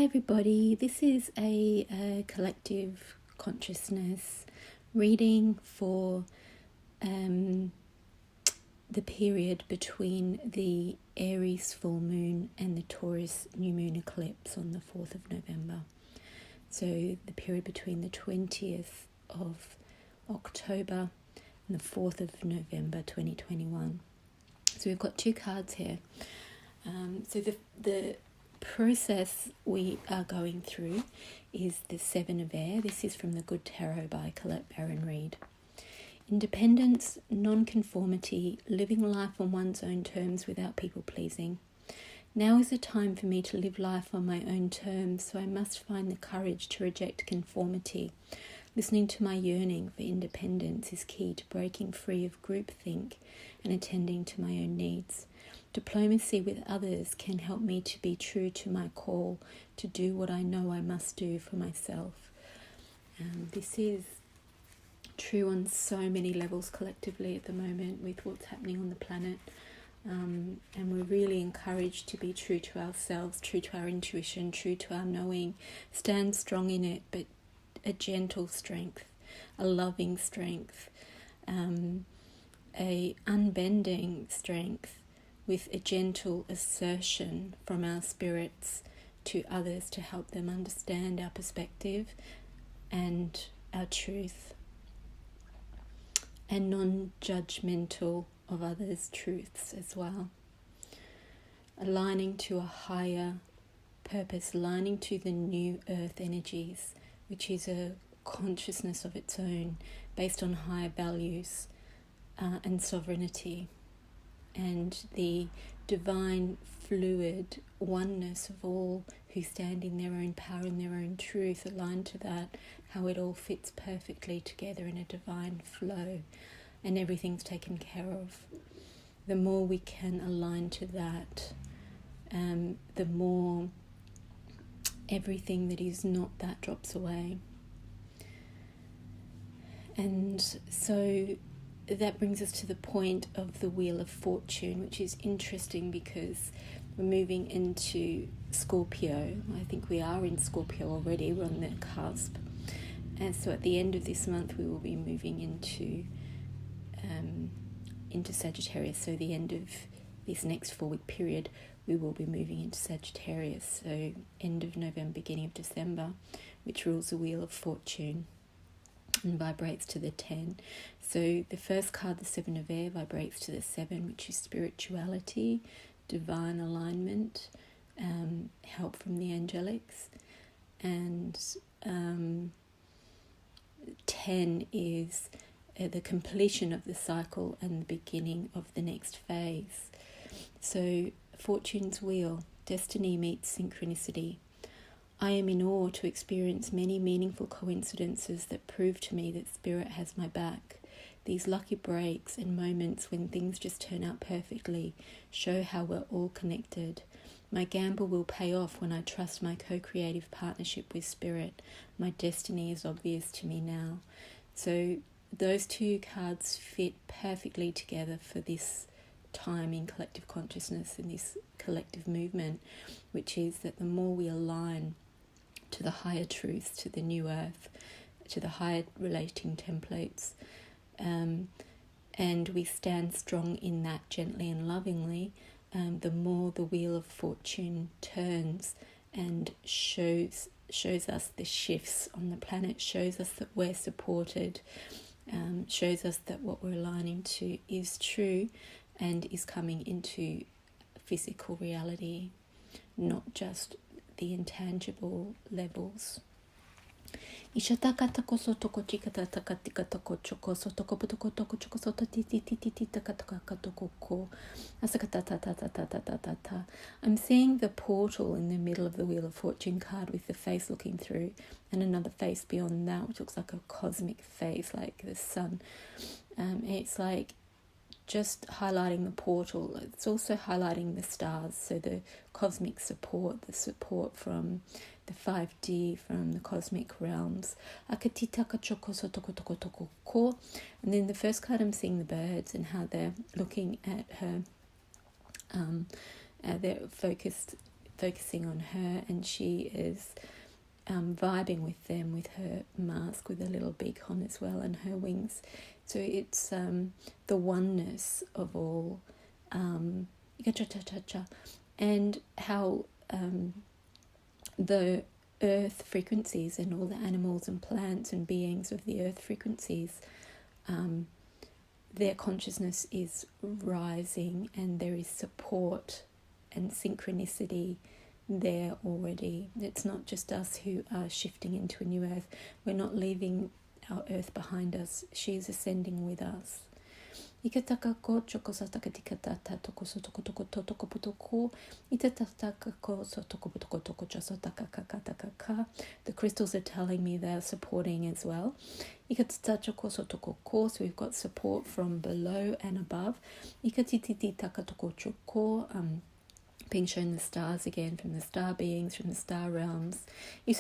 Hi everybody, this is a collective consciousness reading for the period between the Aries full moon and the Taurus new moon eclipse on the 4th of November. So the period between the 20th of October and the 4th of November 2021. So we've got two cards here. So the process we are going through is the Seven of Air. This is from the Good Tarot by Colette Baron Reid. Independence, non-conformity, living life on one's own terms without people pleasing. Now is the time for me to live life on my own terms, so I must find the courage to reject conformity. Listening to my yearning for independence is key to breaking free of groupthink and attending to my own needs. Diplomacy with others can help me to be true to my call, to do what I know I must do for myself. This is true on so many levels collectively at the moment with what's happening on the planet. And we're really encouraged to be true to ourselves, true to our intuition, true to our knowing, stand strong in it, but a gentle strength, a loving strength, a unbending strength, with a gentle assertion from our spirits to others to help them understand our perspective and our truth, and non-judgmental of others' truths as well. Aligning to a higher purpose, aligning to the new earth energies, which is a consciousness of its own based on higher values and sovereignty, and the divine fluid oneness of all who stand in their own power and their own truth, aligned to that, how it all fits perfectly together in a divine flow and everything's taken care of. The more we can align to that, the more everything that is not that drops away. And so that brings us to the point of the Wheel of Fortune, which is interesting because we're moving into Scorpio. I think we are in Scorpio already. We're on the cusp. And so at the end of this month, we will be moving into Sagittarius. So the end of this next 4-week period, we will be moving into Sagittarius. So end of November, beginning of December, which rules the Wheel of Fortune and vibrates to the 10. So the first card, the Seven of Air, vibrates to the 7, which is spirituality, divine alignment, help from the angelics. And 10 is the completion of the cycle and the beginning of the next phase. So Fortune's wheel, destiny meets synchronicity. I am in awe to experience many meaningful coincidences that prove to me that Spirit has my back. These lucky breaks and moments when things just turn out perfectly show how we're all connected. My gamble will pay off when I trust my co-creative partnership with Spirit. My destiny is obvious to me now. So those two cards fit perfectly together for this time in collective consciousness, in this collective movement, which is that the more we align to the higher truths, to the new earth, to the higher relating templates, and we stand strong in that gently and lovingly, the more the Wheel of Fortune turns and shows us the shifts on the planet, shows us that we're supported, shows us that what we're aligning to is true and is coming into physical reality, not just the intangible levels. I'm seeing the portal in the middle of the Wheel of Fortune card with the face looking through, and another face beyond that which looks like a cosmic face, like the sun. It's like just highlighting the portal. It's also highlighting the stars, so the cosmic support, the support from the 5D, from the cosmic realms. And then the first card, I'm seeing the birds and how they're looking at her. They're focused focusing on her, and she is vibing with them with her mask with a little beak on as well, and her wings. So it's the oneness of all, and how the earth frequencies and all the animals and plants and beings of the earth frequencies, their consciousness is rising, and there is support and synchronicity there already. It's not just us who are shifting into a new earth. We're not leaving our earth behind us. She's ascending with us. The crystals are telling me they're supporting as well. So we've got support from below and above. Being shown the stars again, from the star beings, from the star realms. Being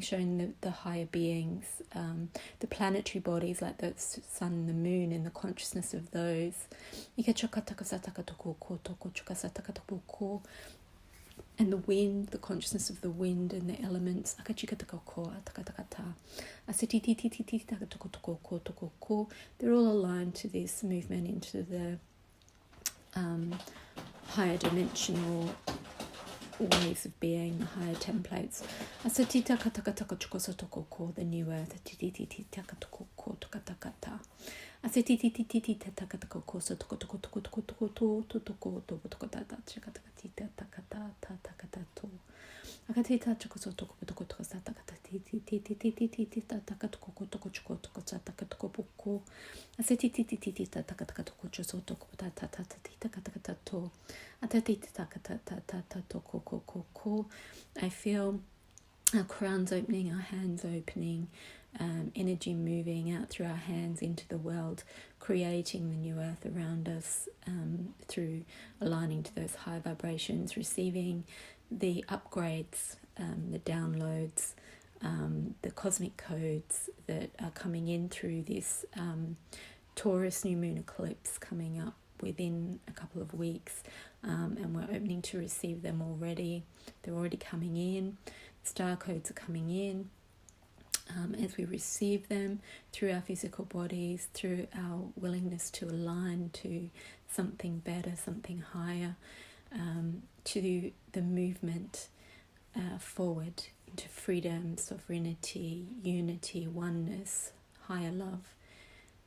shown the higher beings, the planetary bodies like the sun and the moon, and the consciousness of those. And the wind, the consciousness of the wind and the elements. They're all aligned to this movement into the higher dimensional ways of being, the higher templates. The new earth. I feel our crowns opening, our hands opening, energy moving out through our hands into the world, creating the new earth around us, through aligning to those high vibrations, receiving the upgrades, the downloads, the cosmic codes that are coming in through this Taurus new moon eclipse coming up within a couple of weeks, and we're opening to receive them already. They're already coming in. Star codes are coming in. As we receive them through our physical bodies, through our willingness to align to something better, something higher, to the movement forward into freedom, sovereignty, unity, oneness, higher love.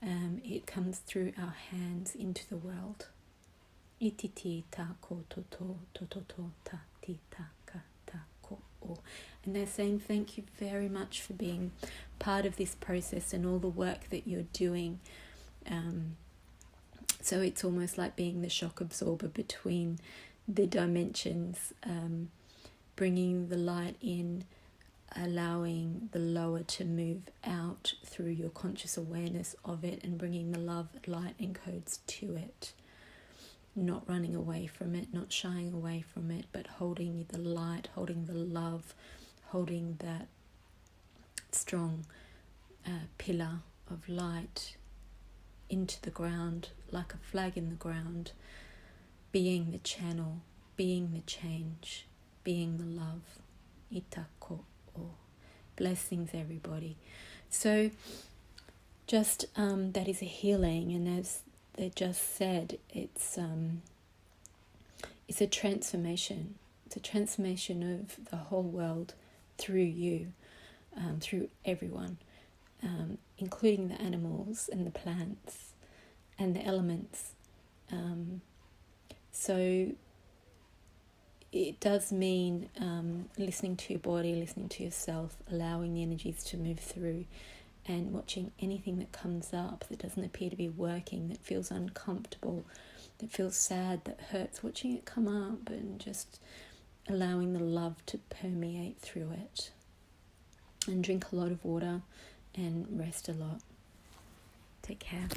It comes through our hands into the world. Ititi ta ko to ta ti ta ka ta ko o. And they're saying thank you very much for being part of this process and all the work that you're doing. So it's almost like being the shock absorber between the dimensions, bringing the light in, allowing the lower to move out through your conscious awareness of it, and bringing the love, light and codes to it. Not running away from it, not shying away from it, but holding the light, holding the love, holding that strong pillar of light into the ground, like a flag in the ground, being the channel, being the change, being the love. Itako o. Blessings, everybody. So just that is a healing, and as they just said, it's a transformation. It's a transformation of the whole world through you, through everyone, including the animals and the plants and the elements. So it does mean listening to your body, listening to yourself, allowing the energies to move through, and watching anything that comes up that doesn't appear to be working, that feels uncomfortable, that feels sad, that hurts, watching it come up and just allowing the love to permeate through it. And drink a lot of water and rest a lot. Take care.